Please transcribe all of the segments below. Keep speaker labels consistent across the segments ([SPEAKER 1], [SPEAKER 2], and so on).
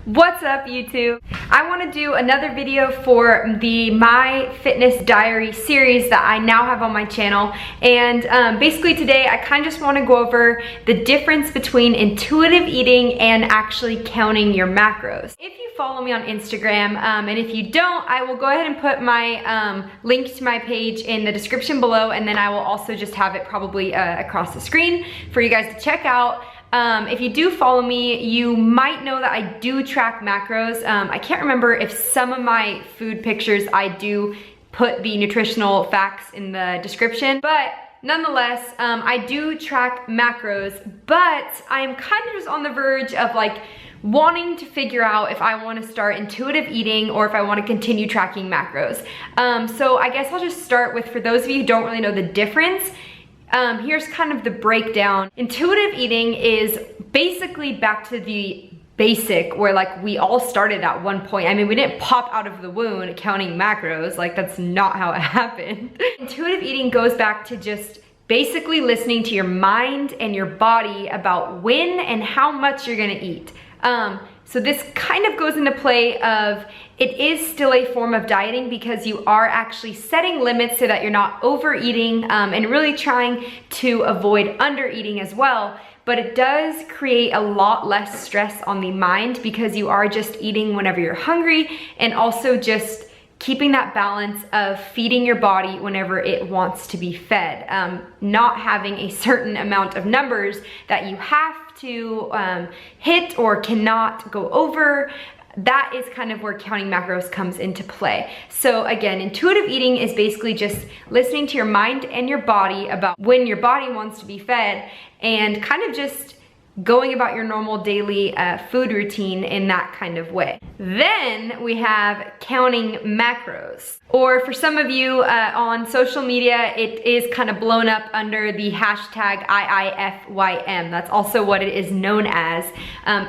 [SPEAKER 1] What's up, YouTube? I want to do another video for the My Fitness Diary series that I now have on my channel, and basically today I kind of just want to go over the difference between intuitive eating and actually counting your macros. If you follow me on Instagram, and if you don't, I will go ahead and put my link to my page in the description below, and then I will also just have it probably across the screen for you guys to check out. If you do follow me, you might know that I do track macros. I can't remember if some of my food pictures I do put the nutritional facts in the description, but nonetheless, I do track macros, but I'm kind of just on the verge of like wanting to figure out if I want to start intuitive eating or if I want to continue tracking macros. So I guess I'll just start with, for those of you who don't really know the difference, here's kind of the breakdown. Intuitive eating is basically back to the basic where like we all started at one point. I mean, we didn't pop out of the womb counting macros, like that's not how it happened. Intuitive eating goes back to just basically listening to your mind and your body about when and how much you're gonna eat. So this kind of goes into play of, it is still a form of dieting because you are actually setting limits so that you're not overeating and really trying to avoid undereating as well. But it does create a lot less stress on the mind because you are just eating whenever you're hungry, and also just keeping that balance of feeding your body whenever it wants to be fed. Not having a certain amount of numbers that you have to hit or cannot go over. That is kind of where counting macros comes into play. So again, intuitive eating is basically just listening to your mind and your body about when your body wants to be fed, and kind of just going about your normal daily food routine in that kind of way. Then we have counting macros, or for some of you on social media, it is kind of blown up under the hashtag IIFYM. That's also what it is known as,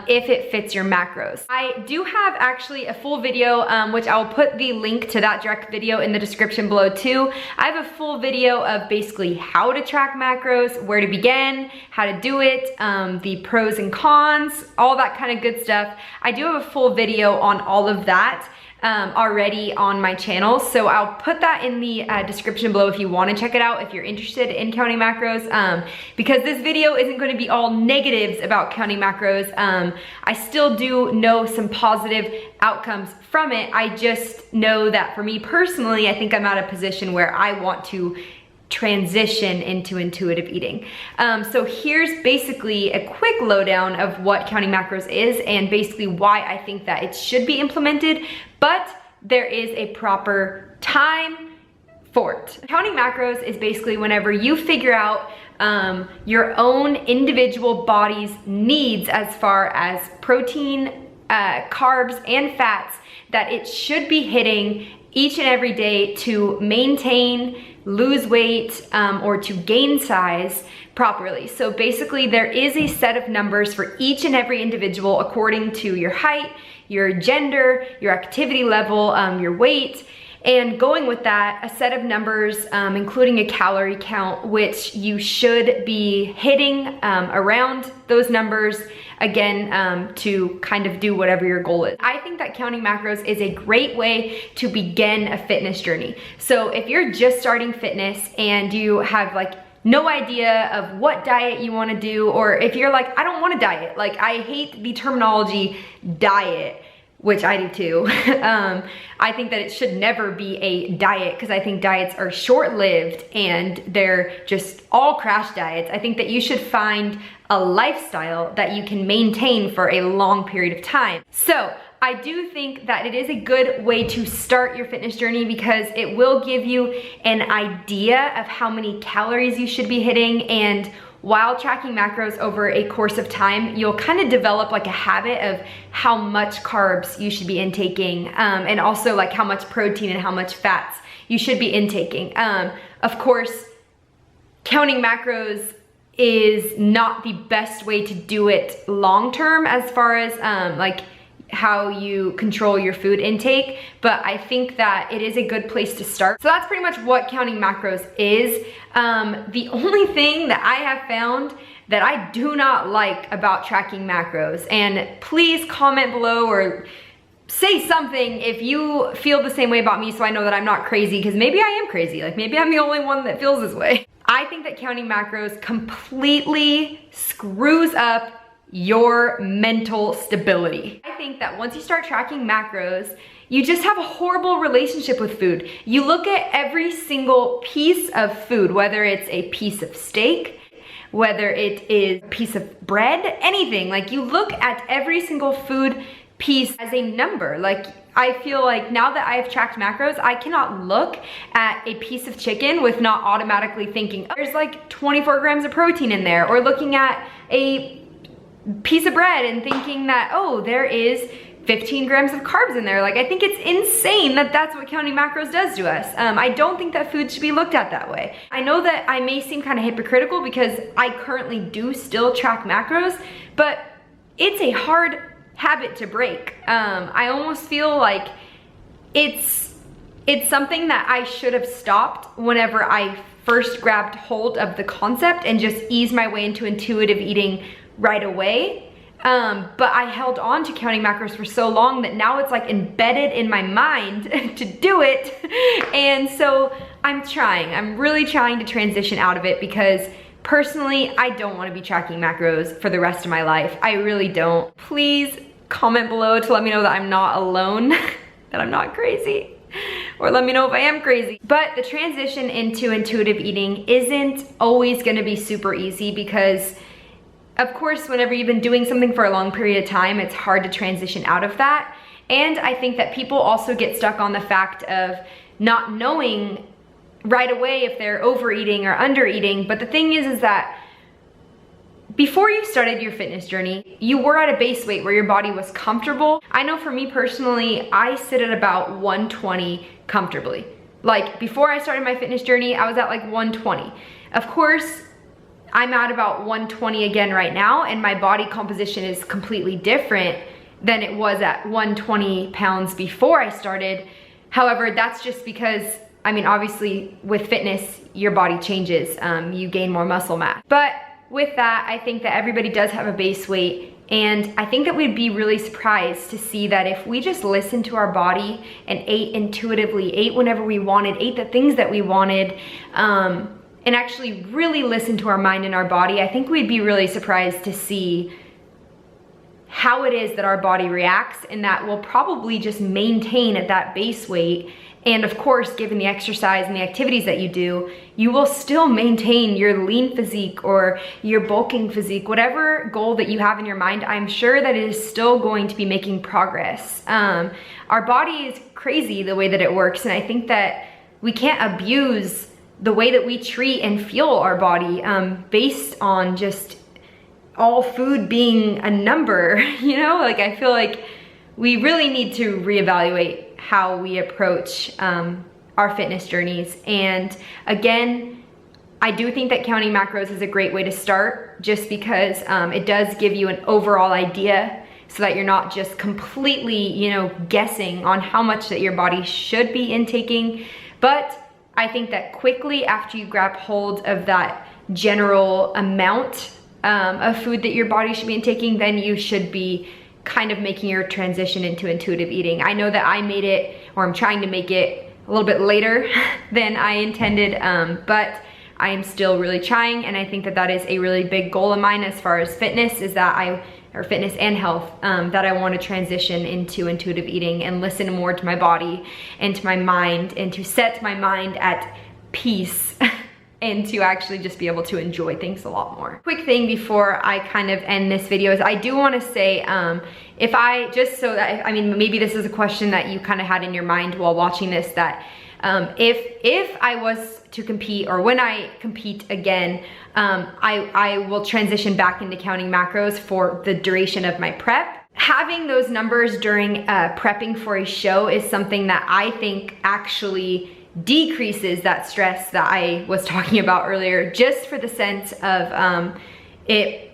[SPEAKER 1] if it fits your macros. I do have actually a full video, which I will put the link to that direct video in the description below too. I have a full video of basically how to track macros, where to begin, how to do it, the pros and cons, all that kind of good stuff. I do have a full video on all of that already on my channel, so I'll put that in the description below if you want to check it out if you're interested in counting macros, because this video isn't going to be all negatives about counting macros. I still do know some positive outcomes from it. I just know that for me personally, I think I'm at a position where I want to transition into intuitive eating. So here's basically a quick lowdown of what counting macros is, and basically why I think that it should be implemented, but there is a proper time for it. Counting macros is basically whenever you figure out your own individual body's needs as far as protein, carbs, and fats that it should be hitting each and every day to maintain, lose weight, or to gain size properly. So basically there is a set of numbers for each and every individual according to your height, your gender, your activity level, your weight, and going with that, a set of numbers, including a calorie count, which you should be hitting around those numbers, again, to kind of do whatever your goal is. I think that counting macros is a great way to begin a fitness journey. So if you're just starting fitness and you have like no idea of what diet you want to do, or if you're like, I don't want to diet, like I hate the terminology diet, which I do too. I think that it should never be a diet because I think diets are short-lived and they're just all crash diets. I think that you should find a lifestyle that you can maintain for a long period of time. So I do think that it is a good way to start your fitness journey because it will give you an idea of how many calories you should be hitting, and while tracking macros over a course of time, you'll kind of develop like a habit of how much carbs you should be intaking, and also like how much protein and how much fats you should be intaking. Of course, counting macros is not the best way to do it long term as far as like how you control your food intake, but I think that it is a good place to start. So that's pretty much what counting macros is. The only thing that I have found that I do not like about tracking macros. And please comment below or say something if you feel the same way about me so I know that I'm not crazy, because maybe I am crazy. Like maybe I'm the only one that feels this way. I think that counting macros completely screws up your mental stability. I think that once you start tracking macros, you just have a horrible relationship with food. You look at every single piece of food, whether it's a piece of steak, whether it is a piece of bread, anything. Like you look at every single food piece as a number. Like I feel like now that I've tracked macros, I cannot look at a piece of chicken with not automatically thinking, oh, there's like 24 grams of protein in there, or looking at a piece of bread and thinking that, oh, there is 15 grams of carbs in there. Like I think it's insane that that's what counting macros does to us. I don't think that food should be looked at that way. I know that I may seem kind of hypocritical because I currently do still track macros, but it's a hard habit to break. I almost feel like it's something that I should have stopped whenever I first grabbed hold of the concept and just eased my way into intuitive eating right away. But I held on to counting macros for so long that now it's like embedded in my mind to do it. And so I'm really trying to transition out of it, because personally, I don't want to be tracking macros for the rest of my life. I really don't. Please comment below to let me know that I'm not alone, that I'm not crazy, or let me know if I am crazy. But the transition into intuitive eating isn't always gonna be super easy, because of course, whenever you've been doing something for a long period of time, it's hard to transition out of that. And I think that people also get stuck on the fact of not knowing right away if they're overeating or undereating. But the thing is that before you started your fitness journey, you were at a base weight where your body was comfortable. I know for me personally, I sit at about 120 comfortably. Like before I started my fitness journey, I was at like 120. Of course, I'm at about 120 again right now, and my body composition is completely different than it was at 120 pounds before I started. However, that's just because, I mean, obviously with fitness, your body changes, you gain more muscle mass. But with that, I think that everybody does have a base weight, and I think that we'd be really surprised to see that if we just listened to our body and ate intuitively, ate whenever we wanted, ate the things that we wanted, and actually really listen to our mind and our body, I think we'd be really surprised to see how it is that our body reacts, and that we'll probably just maintain at that base weight. And of course, given the exercise and the activities that you do, you will still maintain your lean physique or your bulking physique, whatever goal that you have in your mind. I'm sure that it is still going to be making progress. Our body is crazy the way that it works, and I think that we can't abuse the way that we treat and fuel our body based on just all food being a number, you know? Like I feel like we really need to reevaluate how we approach our fitness journeys. And again, I do think that counting macros is a great way to start, just because it does give you an overall idea, so that you're not just completely, you know, guessing on how much that your body should be intaking. But I think that quickly after you grab hold of that general amount of food that your body should be intaking, then you should be kind of making your transition into intuitive eating. I know that I made it, or I'm trying to make it a little bit later than I intended, but I am still really trying, and I think that that is a really big goal of mine as far as fitness, is that fitness and health, that I want to transition into intuitive eating and listen more to my body and to my mind, and to set my mind at peace and to actually just be able to enjoy things a lot more. Quick thing before I kind of end this video is I do want to say, if I, just so that, I mean, maybe this is a question that you kind of had in your mind while watching this, that if I was to compete, or when I compete again, I will transition back into counting macros for the duration of my prep. Having those numbers during prepping for a show is something that I think actually decreases that stress that I was talking about earlier, just for the sense of it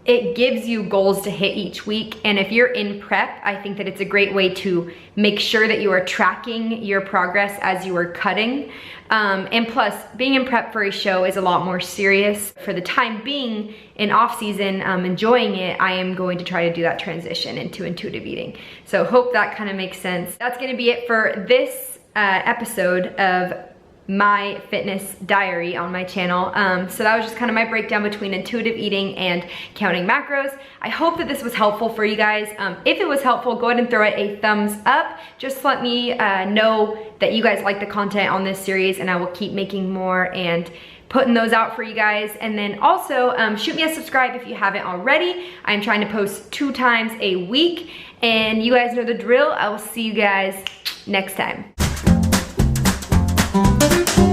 [SPEAKER 1] it gives you goals to hit each week. And if you're in prep, I think that it's a great way to make sure that you are tracking your progress as you are cutting. And plus, being in prep for a show is a lot more serious. For the time being, in off season, enjoying it, I am going to try to do that transition into intuitive eating. So hope that kind of makes sense. That's gonna be it for this episode of my fitness diary on my channel. So that was just kind of my breakdown between intuitive eating and counting macros. I hope that this was helpful for you guys. If it was helpful, go ahead and throw it a thumbs up. Just let me know that you guys like the content on this series, and I will keep making more and putting those out for you guys. And then also shoot me a subscribe if you haven't already. I'm trying to post 2 times a week, and you guys know the drill. I will see you guys next time. Thank you.